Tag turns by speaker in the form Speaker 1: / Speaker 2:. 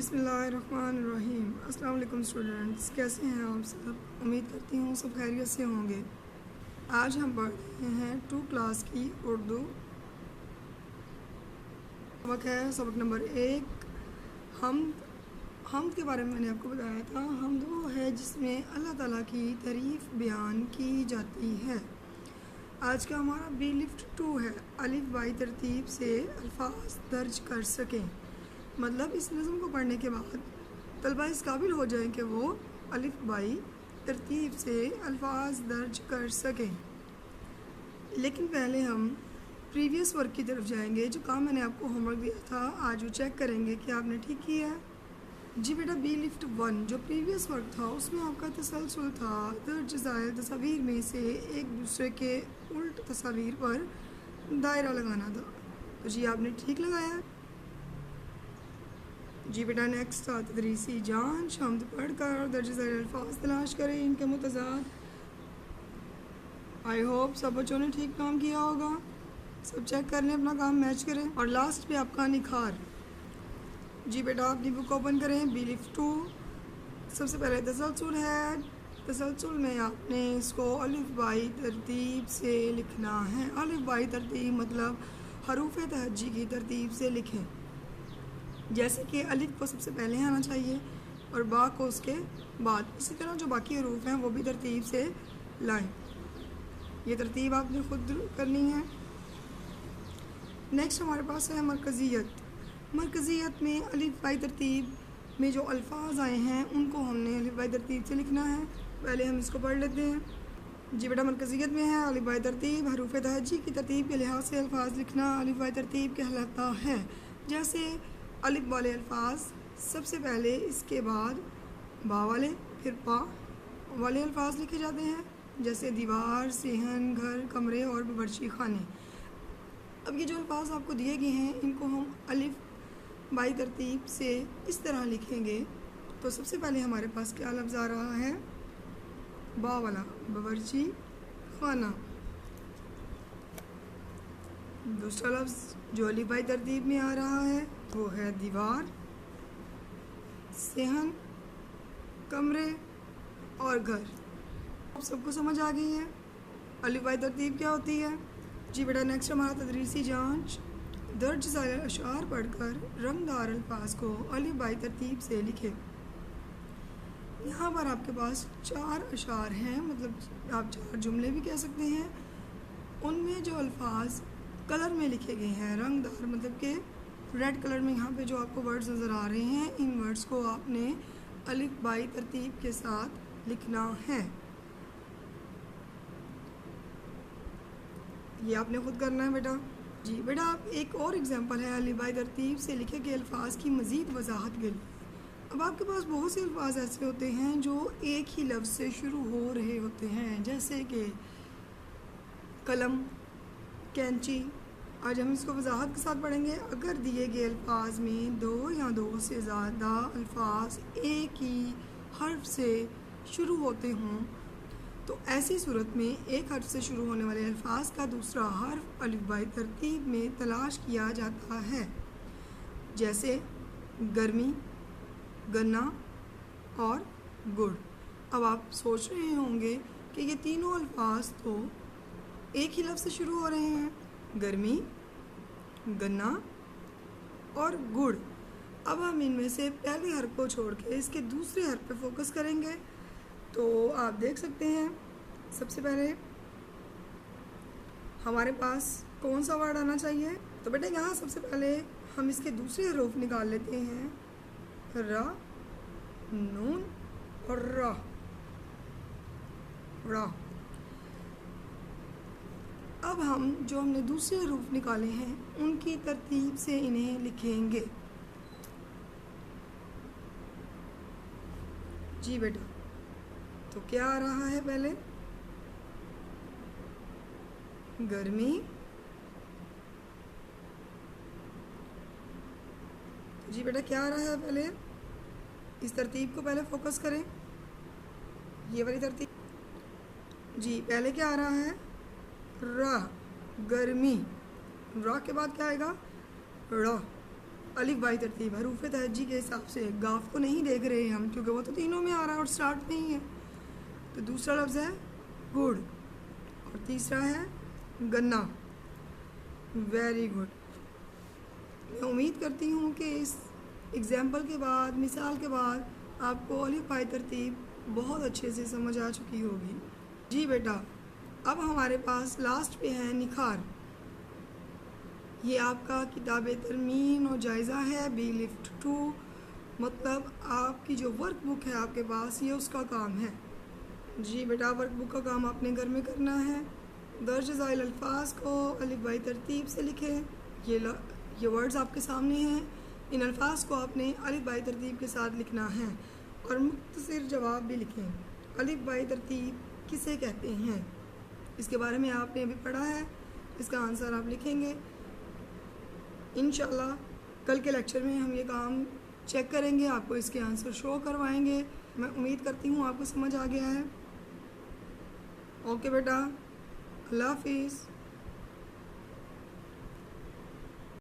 Speaker 1: बिस्मिल्लाहिर्रहमानिर्रहीम। अस्सलाम वालेकुम स्टूडेंट्स, कैसे हैं आप सब? उम्मीद करती हूँ सब खैरियत से होंगे। आज हम पढ़ रहे हैं 2 क्लास की उर्दू। सबक है सबक नंबर 1, हमद के बारे में मैंने आपको बताया था। हमद वो है जिसमें अल्लाह ताला की तारीफ़ बयान की जाती है। आज का हमारा बी लिफ्ट 2 है, अलिफ बाई तरतीब से अल्फाज दर्ज कर सकें। मतलब इस नज़म को पढ़ने के बाद तलबा इस काबिल हो जाएं कि वो अलिफ बाई तरतीब से अल्फाज दर्ज कर सकें। लेकिन पहले हम प्रीवियस वर्क की तरफ जाएंगे। जो काम मैंने आपको होमवर्क दिया था आज वो चेक करेंगे कि आपने ठीक किया है। जी बेटा, बी लिफ्ट 1 जो प्रीवियस वर्क था उसमें आपका तसलसल था। दर्ज ज़ायल तस्वीर में से एक दूसरे के उल्ट तस्वीर पर दायरा लगाना था। तो जी आपने ठीक लगाया है। जी बेटा, नेक्स्ट था तदरीसी जांच। हमद पढ़ कर दर्ज ज़ायल अल्फाज तलाश करें, इनके मुतज़ाद। आई होप सब बच्चों ने ठीक काम किया होगा। सब चेक कर लें, अपना काम मैच करें। और लास्ट पे आपका निखार। जी बेटा, अपनी बुक ओपन करें। बी लिफ्ट 2 सबसे पहले तसलसल है। तसलसल में आपने इसको अलिफ बाई तरतीब से लिखना है। अलिफ बाई तरतीब मतलब हरूफ तहज्जी की तरतीब से लिखें। जैसे कि अलिफ को सबसे पहले आना चाहिए और बा को उसके बाद। इसी तरह जो बाकी हरूफ हैं वो भी तरतीब से लाएं। ये तरतीब आपने खुद करनी है। नेक्स्ट हमारे पास है मरकज़ियत। मरकज़ियत में अलिफ बाई तरतीब में जो अल्फाज आए हैं उनको हमने अलिफ बाई तरतीब से लिखना है। पहले हम इसको पढ़ लेते हैं। जी बेटा, मरकज़ियत में है अलिफ बाई तरतीब। हरूफ तहज्जी की तरतीब के लिहाज से अल्फाज लिखना अलिफ बाई तरतीब कहलाता है। जैसे अलिफ वाले अल्फाज सबसे पहले, इसके बाद बा वाले, फिर पा वाले अल्फाज लिखे जाते हैं। जैसे दीवार, सेहन, घर, कमरे और बावर्ची खाने। अब ये जो अल्फाज आपको दिए गए हैं इनको हम अलिफ बाई तरतीब से इस तरह लिखेंगे। तो सबसे पहले हमारे पास क्या लफ्ज़ आ रहा है? बा वाला, बावर्ची खाना। दूसरा लफ्ज़ जो अलिफ बाई तरतीब में आ रहा है वो है दीवार, सेहन, कमरे और घर। अब सबको समझ आ गई है अलिफ बाई तरतीब क्या होती है? जी बेटा, नेक्स्ट हमारा तदरीसी जांच। दर्ज ज़ायल अशार पढ़कर रंगदार अल्फाज को अलिफ बाई तरतीब से लिखे। यहाँ पर आपके पास 4 अशार हैं, मतलब आप 4 जुमले भी कह सकते हैं। उनमें जो अल्फाज कलर में लिखे गए हैं रंगदार, मतलब कि रेड कलर में यहाँ पे जो आपको वर्ड्स नज़र आ रहे हैं, इन वर्ड्स को आपने अलिफ बाई तरतीब के साथ लिखना है। ये आपने खुद करना है बेटा। जी बेटा, आप एक और एग्जांपल है अलिफ बाई तरतीब से लिखे गए अल्फाज की मज़ीद वजाहत के लिए। अब आपके पास बहुत से अल्फाज ऐसे होते हैं जो एक ही लफ्ज़ से शुरू हो रहे होते हैं, जैसे कि कलम, कैंची। आज हम इसको वजाहत के साथ पढ़ेंगे। अगर दिए गए अल्फाज में 2 या 2 से ज़्यादा अल्फाज एक ही हर्फ से शुरू होते हों तो ऐसी सूरत में एक हर्फ से शुरू होने वाले अल्फाज का दूसरा हर्फ अलिफ बाई तरतीब में तलाश किया जाता है। जैसे गर्मी, गन्ना और गुड़। अब आप सोच रहे होंगे कि ये तीनों अल्फाज तो एक ही लफ्ज़ से शुरू हो रहे हैं, गर्मी, गन्ना और गुड़। अब हम इनमें से पहले हर्फ को छोड़ के इसके दूसरे हर्फ पे फोकस करेंगे। तो आप देख सकते हैं सबसे पहले हमारे पास कौन सा वर्ड आना चाहिए। तो बेटा यहाँ सबसे पहले हम इसके दूसरे हरूफ निकाल लेते हैं, रा, नून और रा। अब हम जो हमने दूसरे हरूफ निकाले हैं उनकी तरतीब से इन्हें लिखेंगे। जी बेटा, तो क्या आ रहा है पहले? गर्मी। जी बेटा, क्या आ रहा है पहले? इस तरतीब को पहले फोकस करें, ये वाली तरतीब। जी पहले क्या आ रहा है? रा, गर्मी। रा के बाद क्या आएगा? रा। अलिफ बाई तरतीब हरूफ तहज्जी के हिसाब से, गाफ को नहीं देख रहे हम क्योंकि वो तो तीनों में आ रहा है और स्टार्ट में ही है। तो दूसरा लफ्ज़ है गुड और तीसरा है गन्ना। Very good. मैं उम्मीद करती हूँ कि इस एग्ज़ाम्पल के बाद, मिसाल के बाद आपको अलिफ बाई तरतीब बहुत अच्छे से समझ आ चुकी होगी। जी बेटा, अब हमारे पास लास्ट पे है निखार। ये आपका किताब तरमीन और जायज़ा है बी लिफ्ट 2, मतलब आपकी जो वर्क बुक है आपके पास, ये उसका काम है। जी बेटा, वर्क बुक का काम आपने घर में करना है। दर्ज ज़ाइल अल्फाज को अलिफ बाई तरतीब से लिखें। ये वर्ड्स आपके सामने हैं, इन अल्फाज को आपने अलिफ बाई तरतीब के साथ लिखना है और मुख्तसर जवाब भी लिखें। अलिफ बाई तरतीब किसे कहते हैं, इसके बारे में आपने अभी पढ़ा है, इसका आंसर आप लिखेंगे। इंशाल्लाह कल के लेक्चर में हम ये काम चेक करेंगे, आपको इसके आंसर शो करवाएंगे। मैं उम्मीद करती हूँ आपको समझ आ गया है। ओके बेटा, अल्लाह हाफिज़।